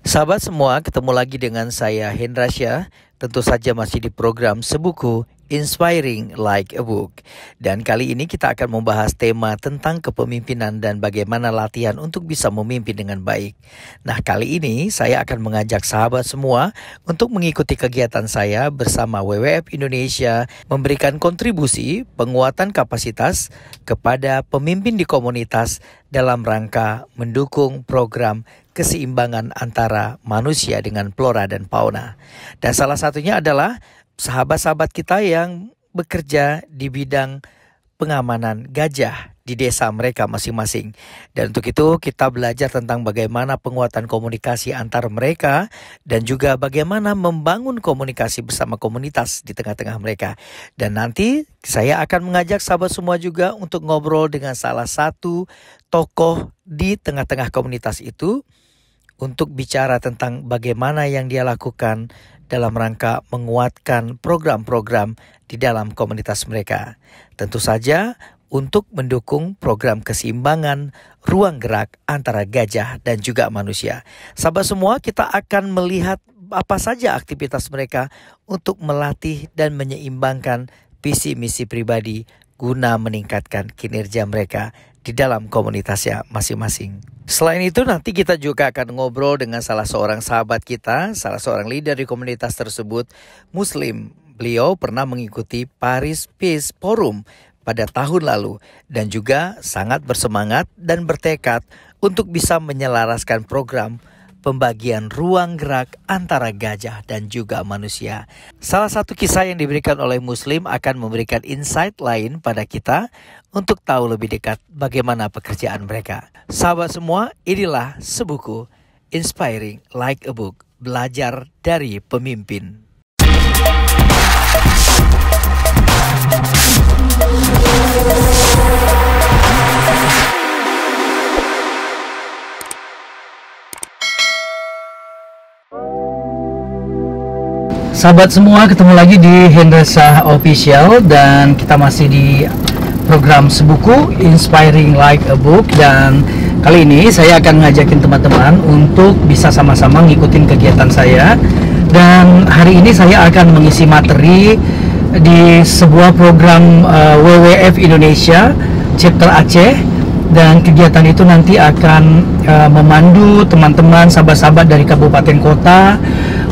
Sahabat semua, ketemu lagi dengan saya Hendra Syah. Tentu saja masih di program Sebuku Inspiring Like a Book. Dan kali ini kita akan membahas tema tentang kepemimpinan dan bagaimana latihan untuk bisa memimpin dengan baik. Nah, kali ini saya akan mengajak sahabat semua untuk mengikuti kegiatan saya bersama WWF Indonesia memberikan kontribusi penguatan kapasitas kepada pemimpin di komunitas dalam rangka mendukung program keseimbangan antara manusia dengan flora dan fauna. Dan salah satunya adalah sahabat-sahabat kita yang bekerja di bidang pengamanan gajah di desa mereka masing-masing. Dan untuk itu kita belajar tentang bagaimana penguatan komunikasi antar mereka dan juga bagaimana membangun komunikasi bersama komunitas di tengah-tengah mereka. Dan nanti saya akan mengajak sahabat semua juga untuk ngobrol dengan salah satu tokoh di tengah-tengah komunitas itu untuk bicara tentang bagaimana yang dia lakukan dalam rangka menguatkan program-program di dalam komunitas mereka. Tentu saja untuk mendukung program keseimbangan ruang gerak antara gajah dan juga manusia. Sahabat semua, kita akan melihat apa saja aktivitas mereka untuk melatih dan menyeimbangkan visi misi pribadi guna meningkatkan kinerja mereka di dalam komunitasnya masing-masing. Selain itu, nanti kita juga akan ngobrol dengan salah seorang sahabat kita, salah seorang leader di komunitas tersebut, Muslim. Beliau pernah mengikuti Paris Peace Forum pada tahun lalu dan juga sangat bersemangat dan bertekad untuk bisa menyelaraskan program pembagian ruang gerak antara gajah dan juga manusia. Salah satu kisah yang diberikan oleh Muslim akan memberikan insight lain pada kita untuk tahu lebih dekat bagaimana pekerjaan mereka. Sahabat semua, inilah Sebuku Inspiring Like a Book, belajar dari pemimpin. Sahabat semua, ketemu lagi di Hendra Syah Official dan kita masih di program Sebuku Inspiring Like a Book. Dan kali ini saya akan ngajakin teman-teman untuk bisa sama-sama ngikutin kegiatan saya. Dan hari ini saya akan mengisi materi di sebuah program WWF Indonesia Chapter Aceh. Dan kegiatan itu nanti akan memandu teman-teman sahabat-sahabat dari kabupaten kota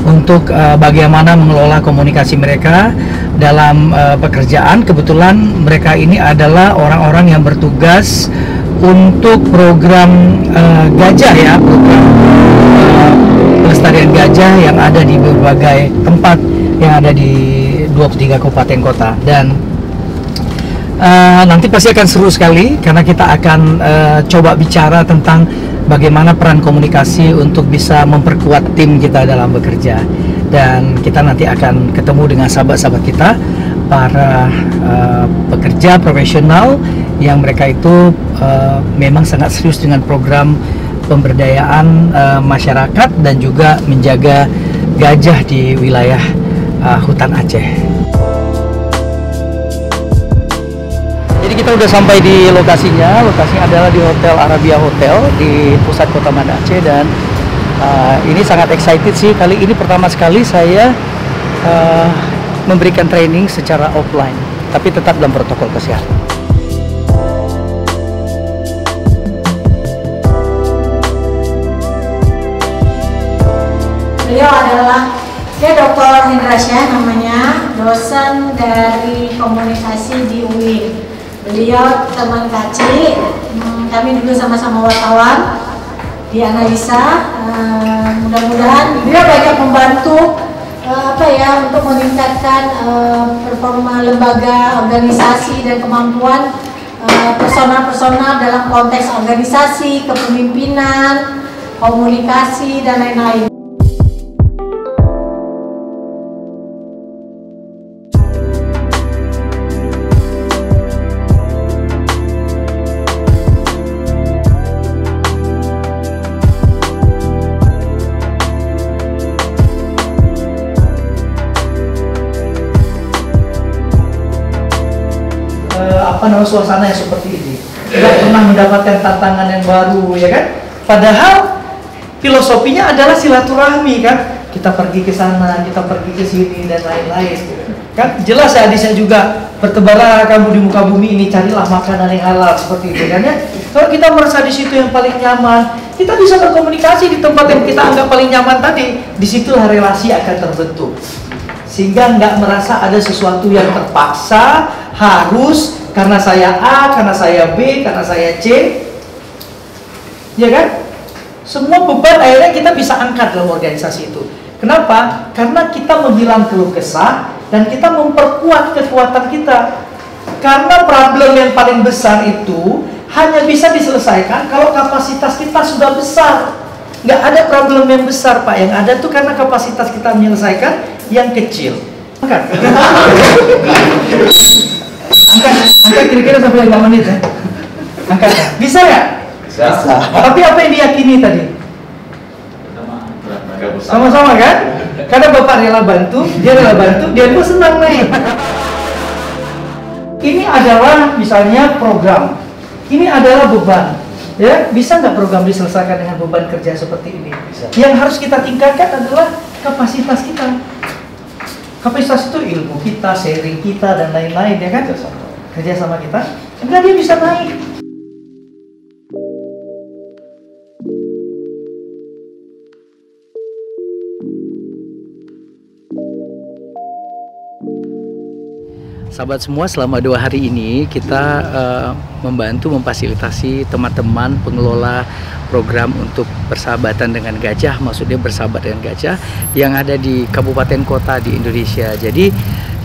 untuk bagaimana mengelola komunikasi mereka dalam pekerjaan. Kebetulan mereka ini adalah orang-orang yang bertugas untuk program gajah ya, program pelestarian gajah yang ada di berbagai tempat yang ada di 23 kabupaten kota. Dan nanti pasti akan seru sekali karena kita akan coba bicara tentang bagaimana peran komunikasi untuk bisa memperkuat tim kita dalam bekerja. Dan kita nanti akan ketemu dengan sahabat-sahabat kita, para pekerja profesional yang mereka itu memang sangat serius dengan program pemberdayaan masyarakat dan juga menjaga gajah di wilayah hutan Aceh. Jadi kita udah sampai di lokasinya. Lokasinya adalah di Hotel Arabia Hotel di pusat kota Banda Aceh. Dan ini sangat excited sih. Kali ini pertama sekali saya memberikan training secara offline, tapi tetap dalam protokol kesehatan. Beliau adalah Dr. Hendra Syah namanya, dosen dari komunikasi di UIN. Beliau teman kecil, kami dulu sama-sama wartawan di analisa. Mudah-mudahan beliau banyak membantu untuk meningkatkan performa lembaga, organisasi dan kemampuan personal-personal dalam konteks organisasi, kepemimpinan, komunikasi dan lain-lain. Suasana yang seperti ini tidak pernah mendapatkan tantangan yang baru, ya kan? Padahal filosofinya adalah silaturahmi kan. Kita pergi ke sana, kita pergi ke sini dan lain-lain. Kan jelas ya hadisnya juga, bertebarlah kamu di muka bumi ini, carilah makanan yang halal seperti itu kan ya. Kalau kita merasa di situ yang paling nyaman, kita bisa berkomunikasi di tempat yang kita anggap paling nyaman tadi. Disitulah relasi akan terbentuk. Sehingga nggak merasa ada sesuatu yang terpaksa, harus, karena saya A, karena saya B, karena saya C. Ya kan? Semua beban akhirnya kita bisa angkat dalam organisasi itu. Kenapa? Karena kita menghilang keluh kesah dan kita memperkuat kekuatan kita. Karena problem yang paling besar itu hanya bisa diselesaikan kalau kapasitas kita sudah besar. Nggak ada problem yang besar, Pak. Yang ada tuh karena kapasitas kita menyelesaikan yang kecil. Angkat. Angkat kira-kira sampai 5 menit ya. Angkat. Bisa ya? Bisa. Tapi apa yang diyakini tadi? Sama-sama kan? Karena Bapak rela bantu, dia pun senang naik. Ini adalah misalnya program. Ini adalah beban. Ya, bisa nggak program diselesaikan dengan beban kerja seperti ini? Bisa. Yang harus kita tingkatkan adalah kapasitas kita. Kapasitas itu ilmu kita, sharing kita dan lain-lain ya kan? Kerja sama kita, enggak dia bisa naik. Sahabat semua, selama 2 hari ini kita membantu memfasilitasi teman-teman pengelola program untuk persahabatan dengan gajah, maksudnya bersahabat dengan gajah yang ada di kabupaten kota di Indonesia. Jadi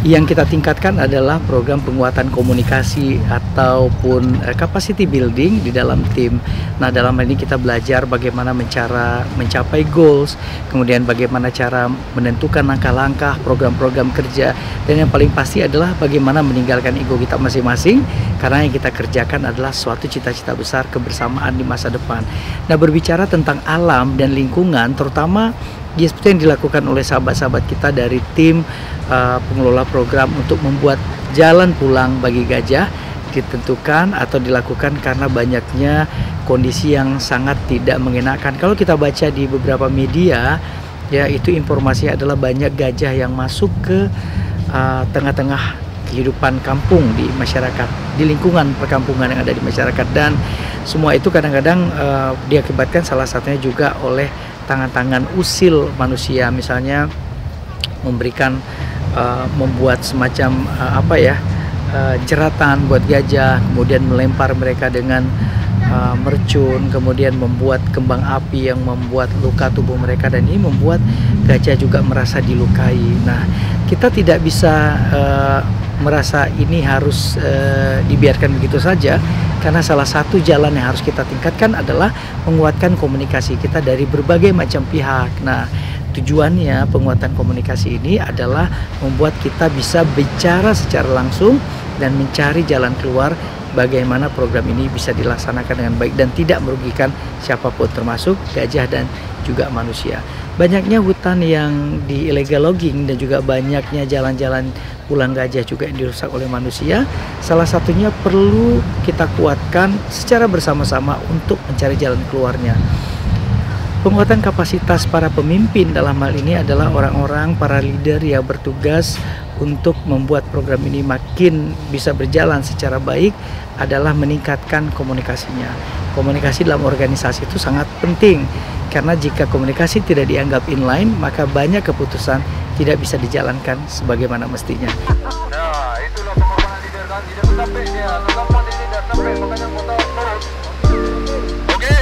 yang kita tingkatkan adalah program penguatan komunikasi ataupun capacity building di dalam tim. Nah, dalam hal ini kita belajar bagaimana mencapai goals, kemudian bagaimana cara menentukan langkah-langkah, program-program kerja, dan yang paling pasti adalah bagaimana meninggalkan ego kita masing-masing, karena yang kita kerjakan adalah suatu cita-cita besar kebersamaan di masa depan. Nah, berbicara tentang alam dan lingkungan, terutama ya, seperti yang dilakukan oleh sahabat-sahabat kita dari tim pengelola program untuk membuat jalan pulang bagi gajah ditentukan atau dilakukan karena banyaknya kondisi yang sangat tidak mengenakan. Kalau kita baca di beberapa media, ya itu informasi adalah banyak gajah yang masuk ke tengah-tengah kehidupan kampung di masyarakat, di lingkungan perkampungan yang ada di masyarakat, dan semua itu kadang-kadang diakibatkan salah satunya juga oleh tangan-tangan usil manusia, misalnya memberikan membuat semacam jeratan buat gajah, kemudian melempar mereka dengan mercun, kemudian membuat kembang api yang membuat luka tubuh mereka, dan ini membuat gajah juga merasa dilukai. Nah, kita tidak bisa merasa ini harus dibiarkan begitu saja, karena salah satu jalan yang harus kita tingkatkan adalah menguatkan komunikasi kita dari berbagai macam pihak. Nah, tujuannya penguatan komunikasi ini adalah membuat kita bisa bicara secara langsung dan mencari jalan keluar bagaimana program ini bisa dilaksanakan dengan baik dan tidak merugikan siapapun, termasuk gajah dan juga manusia. Banyaknya hutan yang di illegal logging dan juga banyaknya jalan-jalan pulang gajah juga yang dirusak oleh manusia. Salah satunya perlu kita kuatkan secara bersama-sama untuk mencari jalan keluarnya. Penguatan kapasitas para pemimpin dalam hal ini adalah orang-orang, para leader yang bertugas untuk membuat program ini makin bisa berjalan secara baik adalah meningkatkan komunikasinya. Komunikasi dalam organisasi itu sangat penting, karena jika komunikasi tidak dianggap inline, maka banyak keputusan tidak bisa dijalankan sebagaimana mestinya. Nah, itulah pengorbanan leader kan, tidak sampai dia, tetaplah di leader sampai makanya motor turun. Oke.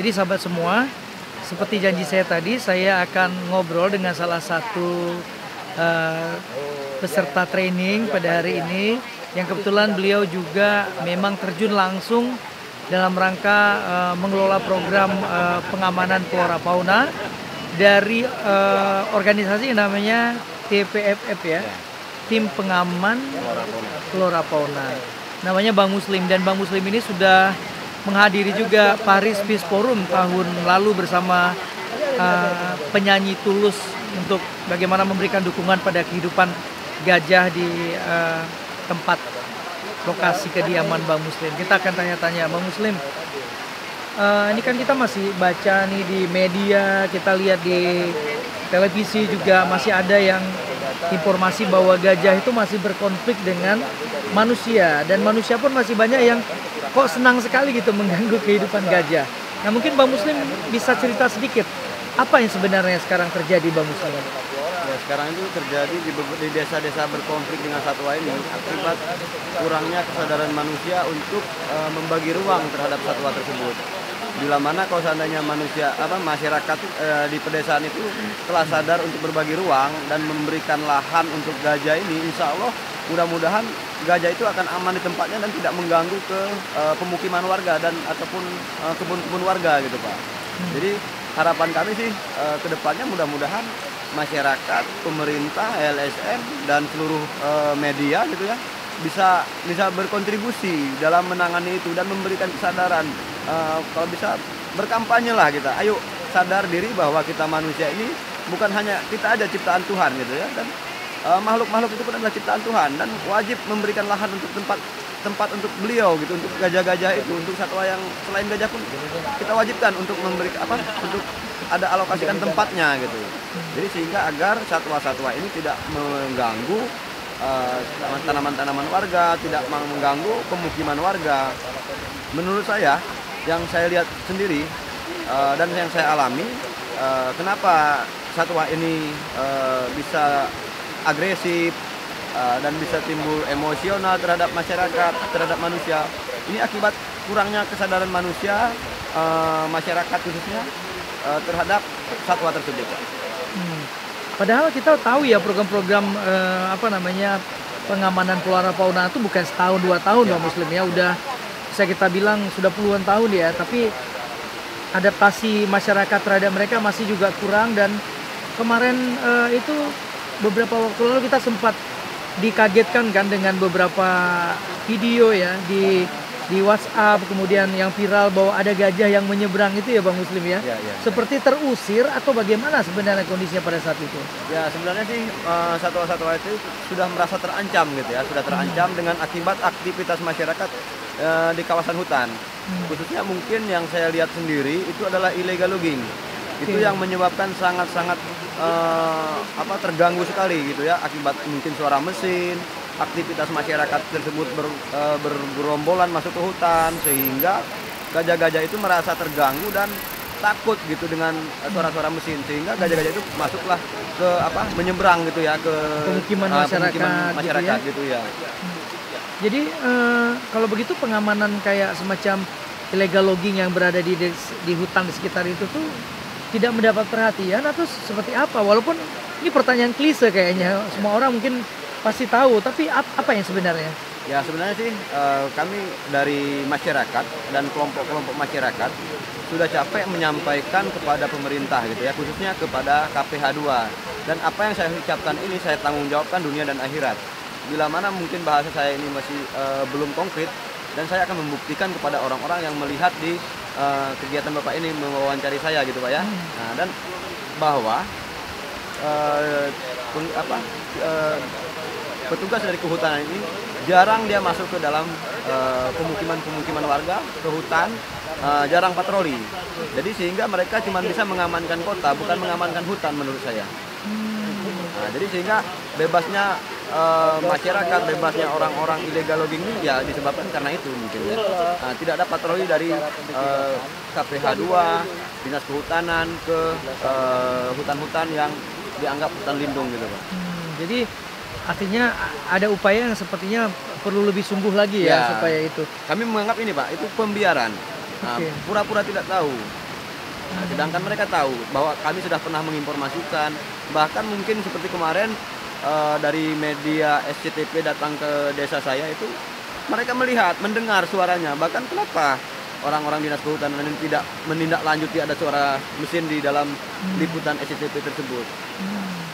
Jadi sahabat semua, seperti janji saya tadi, saya akan ngobrol dengan salah satu peserta training pada hari ini, yang kebetulan beliau juga memang terjun langsung dalam rangka mengelola program pengamanan flora fauna dari organisasi yang namanya TPFF ya, Tim Pengaman Flora Fauna. Namanya Bang Muslim, dan Bang Muslim ini sudah menghadiri juga Paris Peace Forum tahun lalu bersama penyanyi Tulus untuk bagaimana memberikan dukungan pada kehidupan gajah di tempat lokasi kediaman Bang Muslim. Kita akan tanya-tanya Bang Muslim. Ini kan kita masih baca nih di media, kita lihat di televisi juga masih ada yang informasi bahwa gajah itu masih berkonflik dengan manusia, dan manusia pun masih banyak yang kok senang sekali gitu mengganggu kehidupan gajah. Nah, mungkin Bang Muslim bisa cerita sedikit apa yang sebenarnya sekarang terjadi Bang Muslim? Ya, sekarang itu terjadi di desa-desa berkonflik dengan satwa ini akibat kurangnya kesadaran manusia untuk membagi ruang terhadap satwa tersebut. Bila mana kalau seandainya masyarakat di pedesaan itu telah sadar untuk berbagi ruang dan memberikan lahan untuk gajah ini, insya Allah mudah-mudahan gajah itu akan aman di tempatnya dan tidak mengganggu ke pemukiman warga dan ataupun kebun-kebun warga gitu Pak. Jadi harapan kami sih ke depannya mudah-mudahan masyarakat, pemerintah, LSM dan seluruh media gitu ya bisa berkontribusi dalam menangani itu dan memberikan kesadaran. Kalau bisa berkampanye lah kita, ayo sadar diri bahwa kita manusia ini bukan hanya kita aja ciptaan Tuhan gitu ya, dan makhluk-makhluk itu pun adalah ciptaan Tuhan dan wajib memberikan lahan untuk tempat untuk beliau gitu, untuk gajah-gajah itu, untuk satwa yang selain gajah pun kita wajibkan untuk memberi untuk ada alokasikan tempatnya gitu. Jadi sehingga agar satwa-satwa ini tidak mengganggu tanaman-tanaman warga, tidak mengganggu pemukiman warga. Menurut saya, yang saya lihat sendiri dan yang saya alami, kenapa satwa ini bisa agresif dan bisa timbul emosional terhadap masyarakat, terhadap manusia. Ini akibat kurangnya kesadaran manusia, masyarakat khususnya terhadap satwa tersebut. Padahal kita tahu ya program-program pengamanan flora fauna itu bukan setahun 2 tahun Bang Muslim ya, udah bisa kita bilang sudah puluhan tahun ya, tapi adaptasi masyarakat terhadap mereka masih juga kurang. Dan kemarin itu beberapa waktu lalu kita sempat dikagetkan kan dengan beberapa video ya di WhatsApp, kemudian yang viral bahwa ada gajah yang menyeberang itu ya Bang Muslim ya. Seperti terusir atau bagaimana sebenarnya kondisinya pada saat itu? Ya sebenarnya sih satwa-satwa itu sudah merasa terancam gitu ya, sudah terancam dengan akibat aktivitas masyarakat di kawasan hutan. Khususnya mungkin yang saya lihat sendiri itu adalah illegal logging. Itu yang menyebabkan sangat-sangat terganggu sekali gitu ya, akibat mungkin suara mesin, aktivitas masyarakat tersebut bergerombolan masuk ke hutan, sehingga gajah-gajah itu merasa terganggu dan takut gitu dengan suara-suara mesin, sehingga gajah-gajah itu masuklah ke menyeberang gitu ya ke pemukiman masyarakat gitu ya. Jadi kalau begitu pengamanan kayak semacam illegal logging yang berada di hutan di sekitar itu tuh tidak mendapat perhatian atau seperti apa? Walaupun ini pertanyaan klise kayaknya, semua orang mungkin pasti tahu, tapi apa yang sebenarnya? Ya sebenarnya sih kami dari masyarakat dan kelompok-kelompok masyarakat sudah capek menyampaikan kepada pemerintah gitu ya, khususnya kepada KPH 2. Dan apa yang saya ucapkan ini saya tanggung jawabkan dunia dan akhirat. Bila mana mungkin bahasa saya ini masih belum konkret, dan saya akan membuktikan kepada orang-orang yang melihat di kegiatan Bapak ini mewawancari saya gitu Pak ya. Nah, dan bahwa petugas dari kehutanan ini jarang dia masuk ke dalam pemukiman warga, ke hutan, jarang patroli. Jadi sehingga mereka cuma bisa mengamankan kota, bukan mengamankan hutan menurut saya. Nah, jadi sehingga bebasnya masyarakat, bebasnya orang-orang illegal logging ini ya disebabkan karena itu mungkin ya. Nah, tidak ada patroli dari KPH 2, Dinas Kehutanan ke hutan-hutan yang dianggap hutan lindung gitu Pak. Jadi artinya ada upaya yang sepertinya perlu lebih sungguh lagi ya supaya itu. Kami menganggap ini Pak, itu pembiaran. Pura-pura tidak tahu. Nah, sedangkan mereka tahu bahwa kami sudah pernah menginformasikan, bahkan mungkin seperti kemarin dari media SCTP datang ke desa saya itu, mereka melihat, mendengar suaranya. Bahkan kenapa orang-orang dinas kehutanan ini tidak menindaklanjuti ada suara mesin di dalam liputan SCTV tersebut.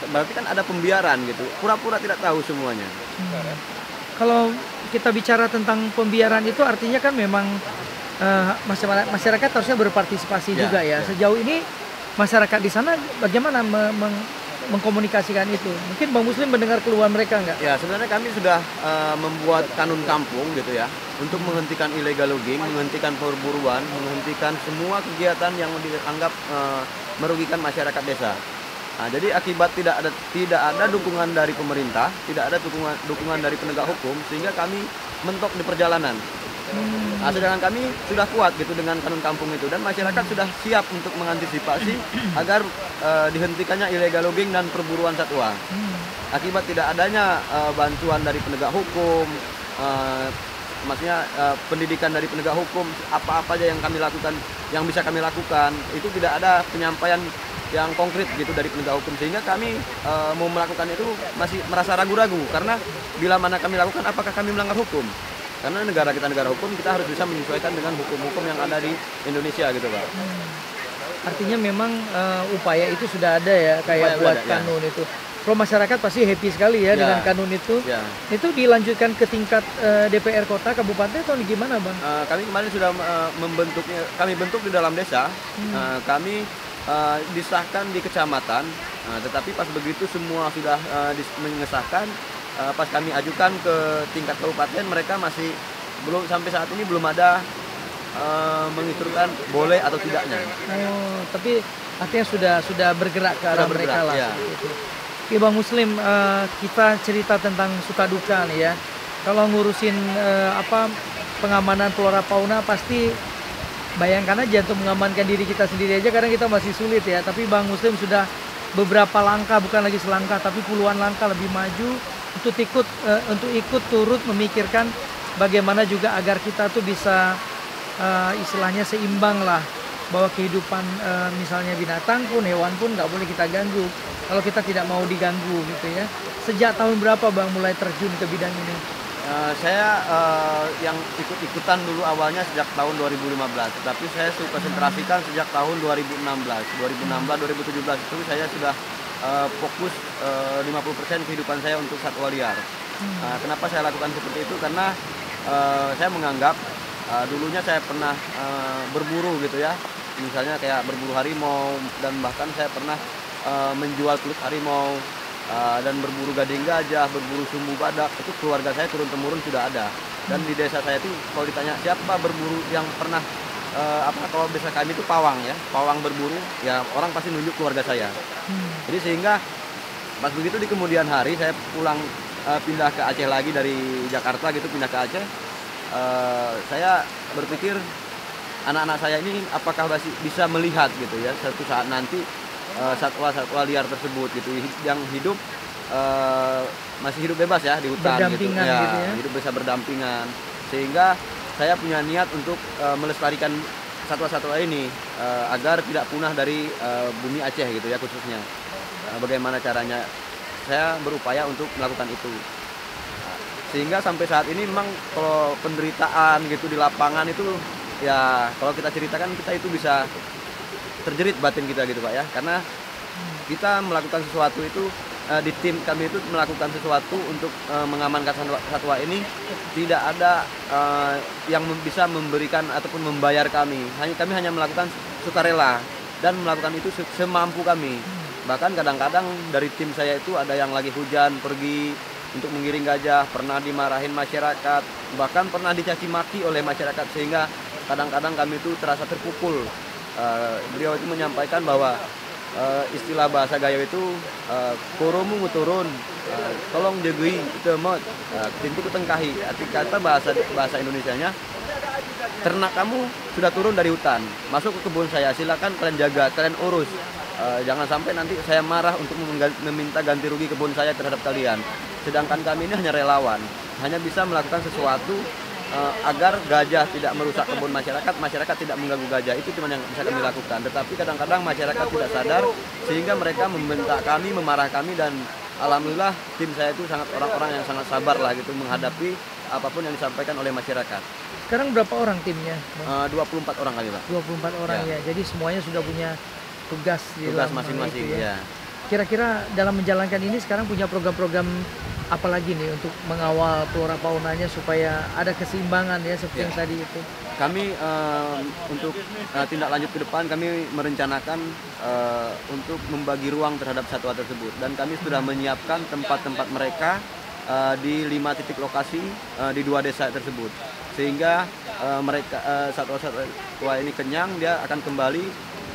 Berarti kan ada pembiaran gitu, pura-pura tidak tahu semuanya. Kalau kita bicara tentang pembiaran itu artinya kan memang masyarakat harusnya berpartisipasi juga ya. Sejauh ini masyarakat di sana bagaimana mengkomunikasikan itu? Mungkin Bang Muslim mendengar keluhan mereka nggak? Ya, sebenarnya kami sudah membuat kanun kampung gitu ya, untuk menghentikan illegal logging, menghentikan perburuan, menghentikan semua kegiatan yang dianggap merugikan masyarakat desa. Nah, jadi akibat tidak ada dukungan dari pemerintah, tidak ada dukungan dari penegak hukum, sehingga kami mentok di perjalanan. Nah, sedangkan kami sudah kuat gitu dengan kanun kampung itu, dan masyarakat sudah siap untuk mengantisipasi agar dihentikannya illegal logging dan perburuan satwa. Akibat tidak adanya bantuan dari penegak hukum, maksudnya pendidikan dari penegak hukum, apa-apa aja yang kami lakukan, yang bisa kami lakukan, itu tidak ada penyampaian yang konkret gitu dari penegak hukum, sehingga kami mau melakukan itu masih merasa ragu-ragu, karena bila mana kami lakukan apakah kami melanggar hukum, karena negara kita negara hukum, kita harus bisa menyesuaikan dengan hukum-hukum yang ada di Indonesia gitu Pak. Artinya memang upaya itu sudah ada ya, kayak buat kanun itu. Kalau masyarakat pasti happy sekali ya dengan kanun itu. Itu dilanjutkan ke tingkat DPR kota, kabupaten atau gimana Bang? Kami kemarin sudah membentuknya, kami bentuk di dalam desa, kami disahkan di kecamatan, tetapi pas begitu semua sudah mengesahkan, pas kami ajukan ke tingkat kabupaten, mereka masih belum, sampai saat ini belum ada menginstruksikan boleh atau tidaknya. Oh, tapi artinya sudah bergerak ke arah mereka lah. Ya. Oke Bang Muslim, kita cerita tentang suka duka nih ya. Kalau ngurusin pengamanan flora fauna, pasti bayangkan aja untuk mengamankan diri kita sendiri aja kadang kita masih sulit ya. Tapi Bang Muslim sudah beberapa langkah, bukan lagi selangkah, tapi puluhan langkah lebih maju untuk ikut turut memikirkan bagaimana juga agar kita tuh bisa istilahnya seimbang lah, bahwa kehidupan misalnya binatang pun, hewan pun nggak boleh kita ganggu kalau kita tidak mau diganggu gitu ya. Sejak tahun berapa Bang mulai terjun ke bidang ini? Saya yang ikut-ikutan dulu awalnya sejak tahun 2015, tapi saya konsentrasikan sejak tahun 2016, 2017 itu saya sudah fokus 50% kehidupan saya untuk satwa liar. Kenapa saya lakukan seperti itu? Karena saya menganggap dulunya saya pernah berburu gitu ya, misalnya kayak berburu harimau, dan bahkan saya pernah menjual kulit harimau, dan berburu gading gajah, berburu sumbu badak. Itu keluarga saya turun-temurun sudah ada. Dan di desa saya itu kalau ditanya siapa berburu yang pernah kalau desa kami itu pawang ya, pawang berburu, ya orang pasti nunjuk keluarga saya. Jadi sehingga pas begitu di kemudian hari saya pulang, pindah ke Aceh lagi dari Jakarta gitu, pindah ke Aceh. Saya berpikir anak-anak saya ini apakah masih bisa melihat gitu ya suatu saat nanti satwa-satwa liar tersebut gitu yang hidup masih hidup bebas ya di hutan gitu ya, hidup bisa berdampingan, sehingga saya punya niat untuk melestarikan satwa-satwa ini agar tidak punah dari bumi Aceh gitu ya khususnya. Bagaimana caranya? Saya berupaya untuk melakukan itu. Sehingga sampai saat ini memang kalau penderitaan gitu di lapangan itu ya kalau kita ceritakan kita itu bisa terjerit batin kita gitu Pak ya, karena kita melakukan sesuatu itu di tim kami itu melakukan sesuatu untuk mengamankan satwa ini, tidak ada yang bisa memberikan ataupun membayar kami hanya melakukan sukarela dan melakukan itu semampu kami. Bahkan kadang-kadang dari tim saya itu ada yang lagi hujan pergi untuk menggiring gajah, pernah dimarahin masyarakat, bahkan pernah dicaci maki oleh masyarakat, sehingga kadang-kadang kami itu terasa terpukul. Beliau itu menyampaikan bahwa istilah bahasa Gayo itu koromu turun, tolong jegui itu mod, pintu ketengkahi. Arti kata bahasa Indonesianya, ternak kamu sudah turun dari hutan, masuk ke kebun saya, silakan kalian jaga, kalian urus. Jangan sampai nanti saya marah untuk meminta ganti rugi kebun saya terhadap kalian. Sedangkan kami ini hanya relawan, hanya bisa melakukan sesuatu agar gajah tidak merusak kebun masyarakat, masyarakat tidak mengganggu gajah. Itu cuma yang bisa kami lakukan. Tetapi kadang-kadang masyarakat tidak sadar, sehingga mereka membentak kami, memarah kami, dan alhamdulillah tim saya itu sangat orang-orang yang sangat sabar lah gitu menghadapi apapun yang disampaikan oleh masyarakat. Sekarang berapa orang timnya, Bang? 24 orang kali, Pak. 24 orang ya. Jadi semuanya sudah punya tugas di Tugas dalam masing-masing itu ya. Kira-kira dalam menjalankan ini sekarang punya program-program apa lagi nih untuk mengawal flora faunanya supaya ada keseimbangan ya seperti yang tadi itu. Kami untuk tindak lanjut ke depan kami merencanakan untuk membagi ruang terhadap satwa tersebut, dan kami sudah menyiapkan tempat-tempat mereka di 5 titik lokasi di 2 desa tersebut, sehingga mereka satwa-satwa ini kenyang, dia akan kembali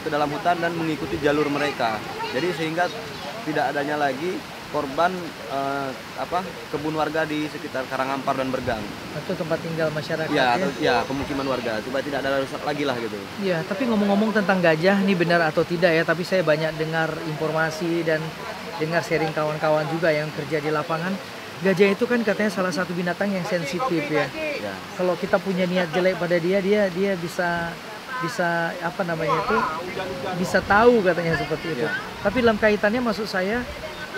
ke dalam hutan dan mengikuti jalur mereka. Jadi sehingga tidak adanya lagi korban kebun warga di sekitar Karangampar dan Bergang. Atau tempat tinggal masyarakat Ya, atau, ya pemukiman warga supaya tidak ada rusak lagi lah gitu. Ya, tapi ngomong-ngomong tentang gajah, ini benar atau tidak ya, tapi saya banyak dengar informasi dan dengar sharing kawan-kawan juga yang kerja di lapangan. Gajah itu kan katanya salah satu binatang yang sensitif ya. Ya. Kalau kita punya niat jelek pada dia bisa apa namanya itu, bisa tahu katanya seperti itu. Ya. Tapi dalam kaitannya maksud saya,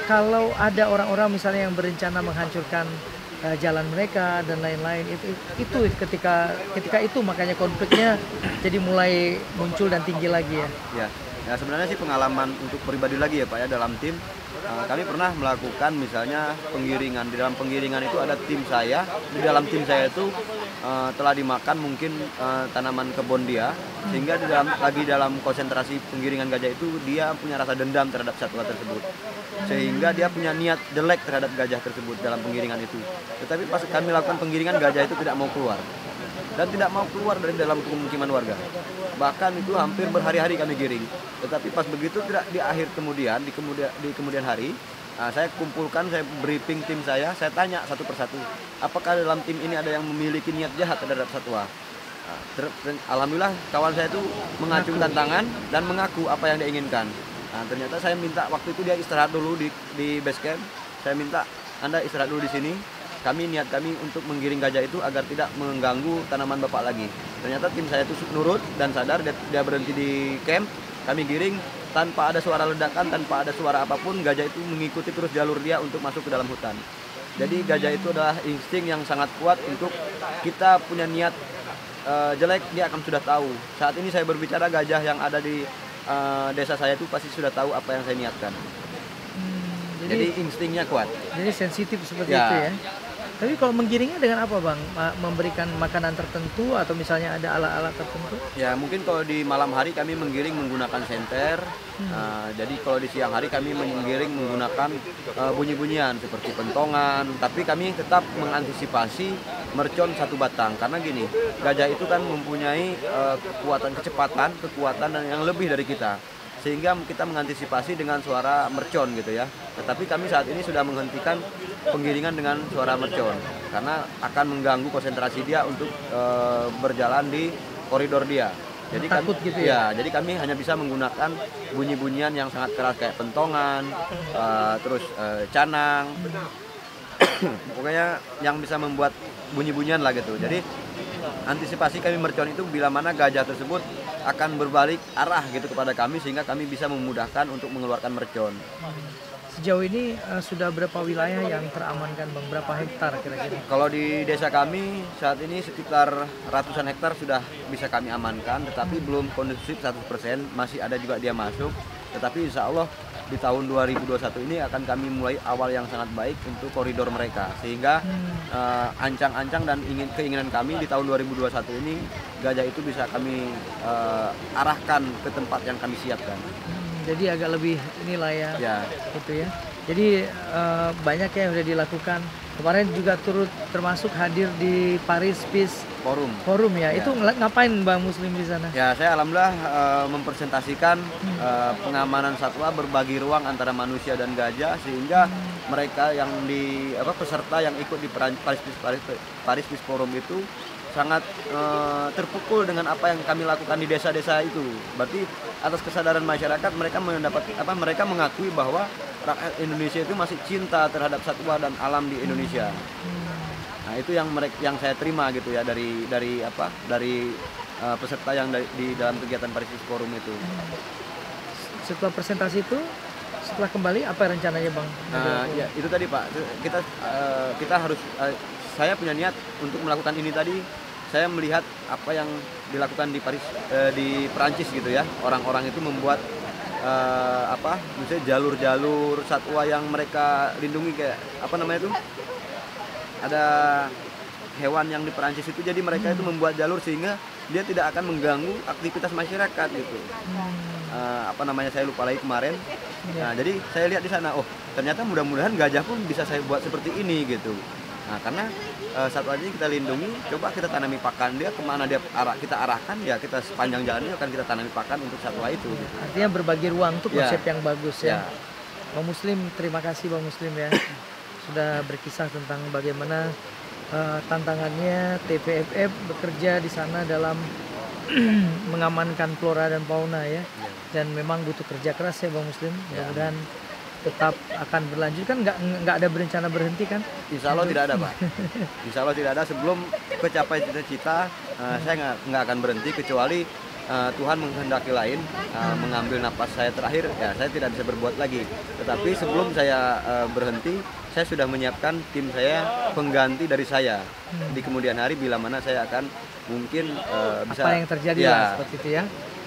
kalau ada orang-orang misalnya yang berencana menghancurkan jalan mereka dan lain-lain, itu ketika itu makanya konfliknya jadi mulai muncul dan tinggi lagi ya. Ya sebenarnya sih pengalaman untuk pribadi lagi ya Pak ya, dalam tim kami pernah melakukan misalnya penggiringan. Di dalam penggiringan itu ada tim saya, di dalam tim saya itu telah dimakan mungkin tanaman kebun dia, sehingga dalam konsentrasi penggiringan gajah itu dia punya rasa dendam terhadap satwa tersebut, sehingga dia punya niat jelek terhadap gajah tersebut dalam penggiringan itu. Tetapi pas kami lakukan penggiringan, gajah itu tidak mau keluar dan tidak mau keluar dari dalam pemukiman warga. Bahkan itu hampir berhari-hari kami giring. Tetapi pas begitu tidak di akhir di kemudian hari, saya kumpulkan, saya briefing tim saya tanya satu persatu, apakah dalam tim ini ada yang memiliki niat jahat terhadap satwa. Alhamdulillah kawan saya itu mengacungkan tangan dan mengaku apa yang dia inginkan. Ternyata saya minta waktu itu dia istirahat dulu di base camp. Saya minta Anda istirahat dulu di sini. Niat kami untuk menggiring gajah itu agar tidak mengganggu tanaman Bapak lagi. Ternyata tim saya itu nurut dan sadar, dia berhenti di camp. Kami giring tanpa ada suara ledakan, tanpa ada suara apapun, gajah itu mengikuti terus jalur dia untuk masuk ke dalam hutan. Jadi gajah itu adalah insting yang sangat kuat untuk kita punya niat jelek, dia akan sudah tahu. Saat ini saya berbicara, gajah yang ada di desa saya itu pasti sudah tahu apa yang saya niatkan. Jadi instingnya kuat. Jadi sensitif seperti itu ya. Tapi kalau menggiringnya dengan apa Bang? Memberikan makanan tertentu atau misalnya ada alat-alat tertentu? Ya mungkin kalau di malam hari kami menggiring menggunakan senter. Jadi kalau di siang hari kami menggiring menggunakan bunyi-bunyian seperti pentongan. Tapi kami tetap mengantisipasi mercon satu batang. Karena gini, gajah itu kan mempunyai kekuatan dan yang lebih dari kita. Sehingga kita mengantisipasi dengan suara mercon gitu ya. Tetapi kami saat ini sudah menghentikan penggiringan dengan suara mercon karena akan mengganggu konsentrasi dia untuk berjalan di koridor dia. Jadi takut kami, gitu ya? Jadi kami hanya bisa menggunakan bunyi-bunyian yang sangat keras kayak pentongan, terus canang, pokoknya yang bisa membuat bunyi-bunyian lah gitu. Jadi antisipasi kami mercon itu bila mana gajah tersebut akan berbalik arah gitu kepada kami, sehingga kami bisa memudahkan untuk mengeluarkan mercon. Sejauh ini sudah berapa wilayah yang teramankan Bang? Berapa hektar kira-kira? Kalau di desa kami saat ini sekitar ratusan hektar sudah bisa kami amankan, tetapi belum kondusif 100%, masih ada juga dia masuk. Tetapi insya Allah di tahun 2021 ini akan kami mulai awal yang sangat baik untuk koridor mereka, sehingga ancang-ancang dan keinginan kami di tahun 2021 ini gajah itu bisa kami arahkan ke tempat yang kami siapkan. Jadi agak lebih inilah ya. Gitu ya. Jadi banyak yang sudah dilakukan. Kemarin juga turut termasuk hadir di Paris Peace Forum ya. Itu ngapain Bang Muslim di sana? Ya, saya alhamdulillah mempresentasikan pengamanan satwa, berbagi ruang antara manusia dan gajah, sehingga mereka yang peserta yang ikut di Paris Peace Forum itu sangat terpukul dengan apa yang kami lakukan di desa-desa itu. Berarti atas kesadaran masyarakat, mereka mengakui bahwa rakyat Indonesia itu masih cinta terhadap satwa dan alam di Indonesia. Nah, itu yang saya terima gitu ya dari peserta yang di dalam kegiatan Paris Peace Forum itu. Setelah presentasi itu, setelah kembali apa rencananya Bang? Ya itu tadi Pak, kita harus saya punya niat untuk melakukan ini tadi. Saya melihat apa yang dilakukan di Paris, di Perancis gitu ya. Orang-orang itu membuat misalnya jalur-jalur satwa yang mereka lindungi, kayak apa namanya itu? Ada hewan yang di Perancis itu, jadi mereka itu membuat jalur sehingga dia tidak akan mengganggu aktivitas masyarakat gitu. Saya lupa lagi kemarin. Nah, jadi saya lihat di sana, oh ternyata mudah-mudahan gajah pun bisa saya buat seperti ini gitu. Nah, karena satwa ini kita lindungi, coba kita tanami pakan, dia kemana kita arahkan, ya kita sepanjang jalannya akan kita tanami pakan untuk satwa itu gitu. Artinya berbagi ruang itu konsep yang bagus ya. Ya. Bang Muslim, terima kasih Bang Muslim ya sudah berkisah tentang bagaimana tantangannya TPFF bekerja di sana dalam mengamankan flora dan fauna ya. Dan memang butuh kerja keras ya Bang Muslim. Mudah-mudahan tetap akan berlanjut, kan nggak ada berencana berhenti kan? Insya Allah tidak ada, Pak. Insya Allah tidak ada. Sebelum kecapai cita-cita, saya nggak akan berhenti kecuali Tuhan menghendaki lain, mengambil napas saya terakhir, ya saya tidak bisa berbuat lagi. Tetapi sebelum saya berhenti, saya sudah menyiapkan tim saya pengganti dari saya di kemudian hari, bila mana saya akan mungkin bisa apa yang terjadi lah seperti itu ya.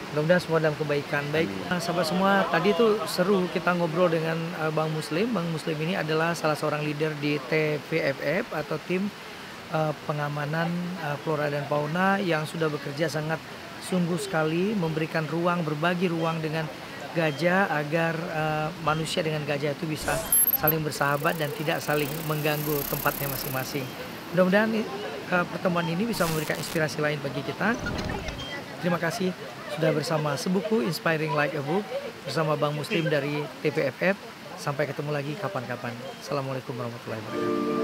Mudah-mudahan semua dalam kebaikan. Baik, sahabat semua, tadi tuh seru kita ngobrol dengan Bang Muslim. Bang Muslim ini adalah salah seorang leader di TPFF atau tim pengamanan flora dan fauna yang sudah bekerja sangat sungguh sekali, memberikan ruang, berbagi ruang dengan gajah agar manusia dengan gajah itu bisa saling bersahabat dan tidak saling mengganggu tempatnya masing-masing. Mudah-mudahan pertemuan ini bisa memberikan inspirasi lain bagi kita. Terima kasih sudah bersama Sebuku Inspiring Like a Book bersama Bang Muslim dari TPFF. Sampai ketemu lagi kapan-kapan. Assalamualaikum warahmatullahi wabarakatuh.